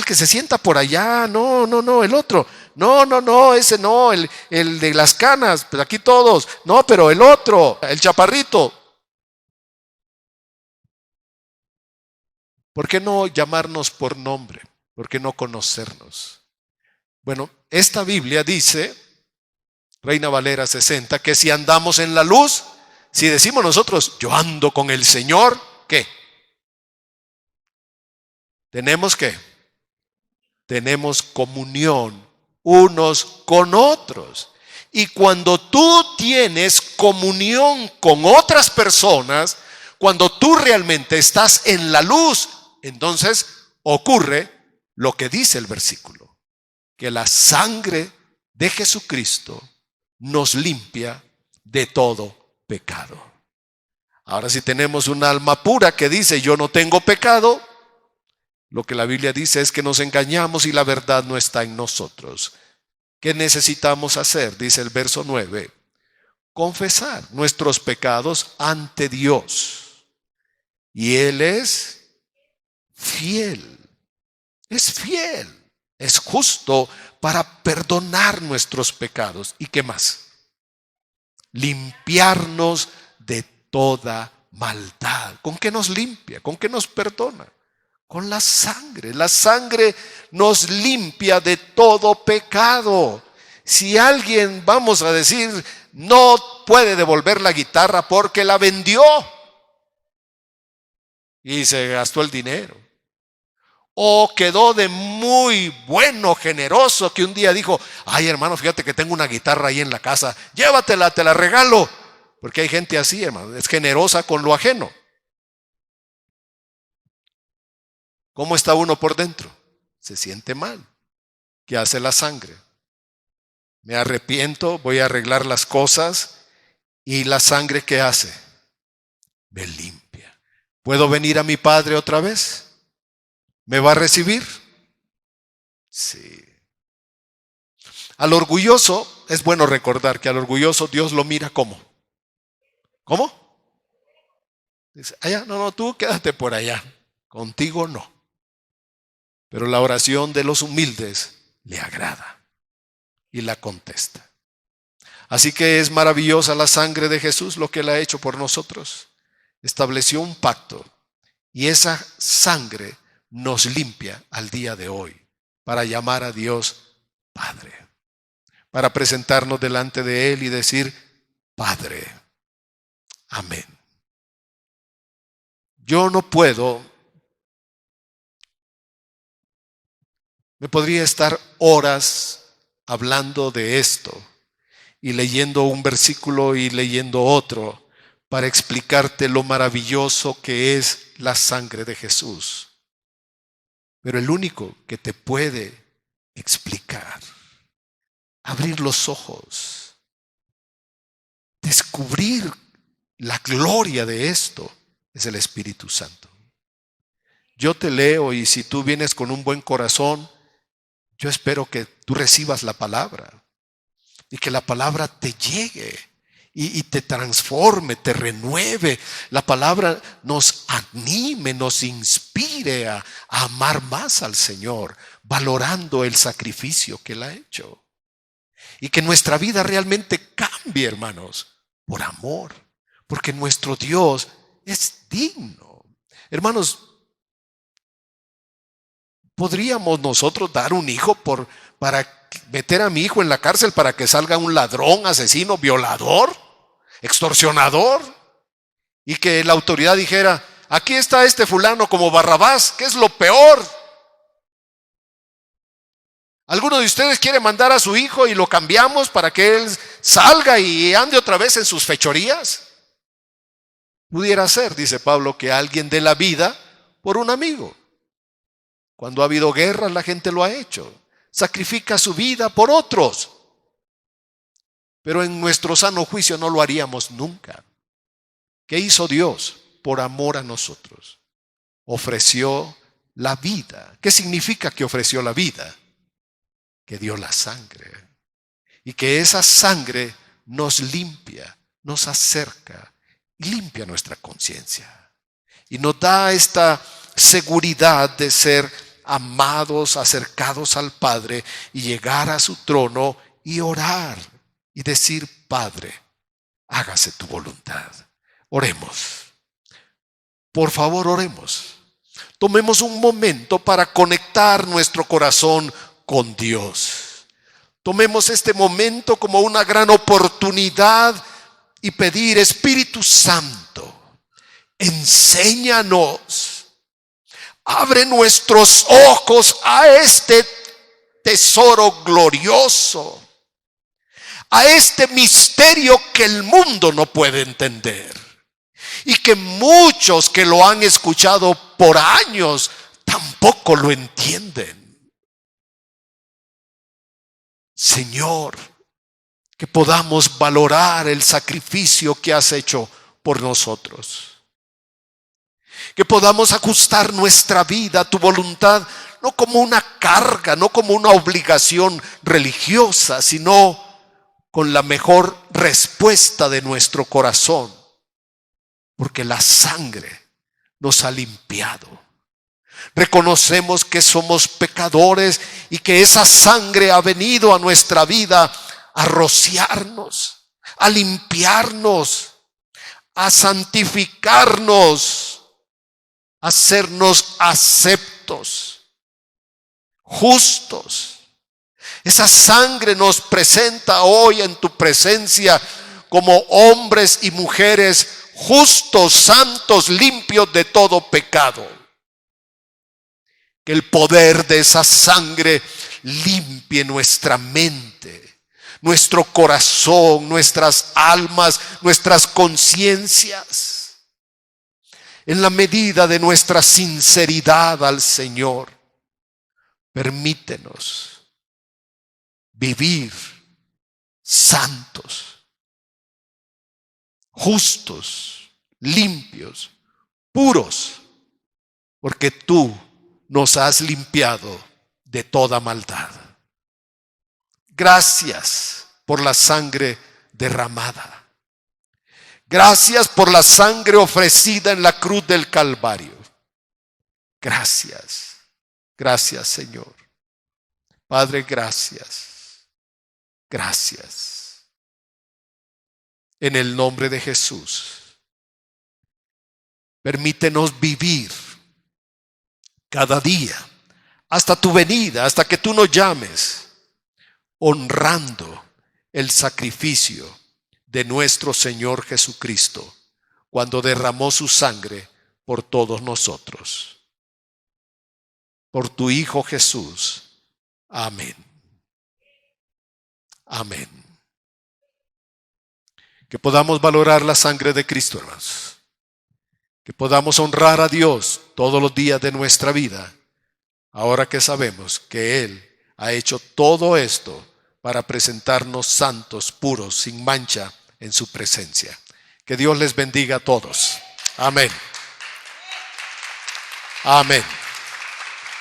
se sienta por allá, no, el otro, no, ese no, el de las canas, pero aquí todos, no, pero el otro, el chaparrito. ¿Por qué no llamarnos por nombre? ¿Por qué no conocernos? Bueno, esta Biblia dice, Reina Valera 60, que si andamos en la luz, si decimos nosotros, yo ando con el Señor, ¿qué? Tenemos comunión unos con otros. Y cuando tú tienes comunión con otras personas, cuando tú realmente estás en la luz, entonces ocurre lo que dice el versículo, que la sangre de Jesucristo nos limpia de todo pecado. Ahora, si tenemos un alma pura que dice yo no tengo pecado, lo que la Biblia dice es que nos engañamos y la verdad no está en nosotros. ¿Qué necesitamos hacer? Dice el verso 9. Confesar nuestros pecados ante Dios. Y Él es fiel. Es fiel. Es justo para perdonar nuestros pecados. ¿Y qué más? Limpiarnos de toda maldad. ¿Con qué nos limpia? ¿Con qué nos perdona? Con la sangre. La sangre nos limpia de todo pecado. Si alguien, vamos a decir, no puede devolver la guitarra porque la vendió y se gastó el dinero, o quedó de muy bueno, generoso, que un día dijo, ay hermano, fíjate que tengo una guitarra ahí en la casa, llévatela, te la regalo. Porque hay gente así, hermano, es generosa con lo ajeno. ¿Cómo está uno por dentro? Se siente mal. ¿Qué hace la sangre? Me arrepiento, voy a arreglar las cosas. ¿Y la sangre qué hace? Me limpia. ¿Puedo venir a mi Padre otra vez? ¿Me va a recibir? Sí. Al orgulloso, es bueno recordar que al orgulloso Dios lo mira ¿cómo? ¿Cómo? Dice, allá, no, tú quédate por allá. Contigo no. Pero la oración de los humildes le agrada y la contesta. Así que es maravillosa la sangre de Jesús, lo que Él ha hecho por nosotros. Estableció un pacto y esa sangre nos limpia al día de hoy para llamar a Dios Padre, para presentarnos delante de Él y decir, Padre, amén. Yo no puedo, me podría estar horas hablando de esto y leyendo un versículo y leyendo otro para explicarte lo maravilloso que es la sangre de Jesús. Pero el único que te puede explicar, abrir los ojos, descubrir la gloria de esto, es el Espíritu Santo. Yo te leo y si tú vienes con un buen corazón, yo espero que tú recibas la palabra y que la palabra te llegue y te transforme, te renueve. La palabra nos anime, nos inspire a amar más al Señor, valorando el sacrificio que Él ha hecho. Y que nuestra vida realmente cambie, hermanos, por amor, porque nuestro Dios es digno. Hermanos, ¿podríamos nosotros dar un hijo para meter a mi hijo en la cárcel para que salga un ladrón, asesino, violador, extorsionador? Y que la autoridad dijera, aquí está este fulano como Barrabás, que es lo peor. ¿Alguno de ustedes quiere mandar a su hijo y lo cambiamos para que él salga y ande otra vez en sus fechorías? Pudiera ser, dice Pablo, que alguien dé la vida por un amigo. Cuando ha habido guerras, la gente lo ha hecho. Sacrifica su vida por otros. pero en nuestro sano juicio no lo haríamos nunca. ¿Qué hizo Dios? Por amor a nosotros. Ofreció la vida. ¿Qué significa que ofreció la vida? Que dio la sangre. Y que esa sangre nos limpia, nos acerca, limpia nuestra conciencia. Y nos da esta seguridad de ser amados, acercados al Padre y llegar a su trono y orar y decir: Padre, hágase tu voluntad. Oremos. Por favor, oremos. Tomemos un momento para conectar nuestro corazón con Dios. Tomemos este momento como una gran oportunidad y pedir: Espíritu Santo, enséñanos. Abre nuestros ojos a este tesoro glorioso, a este misterio que el mundo no puede entender y que muchos que lo han escuchado por años tampoco lo entienden. Señor, que podamos valorar el sacrificio que has hecho por nosotros. Que podamos ajustar nuestra vida a tu voluntad, no como una carga, no como una obligación religiosa, sino con la mejor respuesta de nuestro corazón. Porque la sangre nos ha limpiado. Reconocemos que somos pecadores y que esa sangre ha venido a nuestra vida a rociarnos, a limpiarnos, a santificarnos, a hacernos aceptos, justos. Esa sangre nos presenta hoy en tu presencia como hombres y mujeres justos, santos, limpios de todo pecado. Que el poder de esa sangre limpie nuestra mente, nuestro corazón, nuestras almas, nuestras conciencias. En la medida de nuestra sinceridad al Señor, permítenos vivir santos, justos, limpios, puros, porque tú nos has limpiado de toda maldad. Gracias por la sangre derramada. Gracias por la sangre ofrecida en la cruz del Calvario. Gracias. Gracias, Señor. Padre, gracias. Gracias. En el nombre de Jesús, permítenos vivir cada día, hasta tu venida, hasta que tú nos llames, honrando el sacrificio de nuestro Señor Jesucristo, cuando derramó su sangre por todos nosotros. Por tu Hijo Jesús. Amén. Amén. Que podamos valorar la sangre de Cristo, hermanos. Que podamos honrar a Dios todos los días de nuestra vida, ahora que sabemos que Él ha hecho todo esto para presentarnos santos, puros, sin mancha en su presencia. Que Dios les bendiga a todos. Amén. Amén.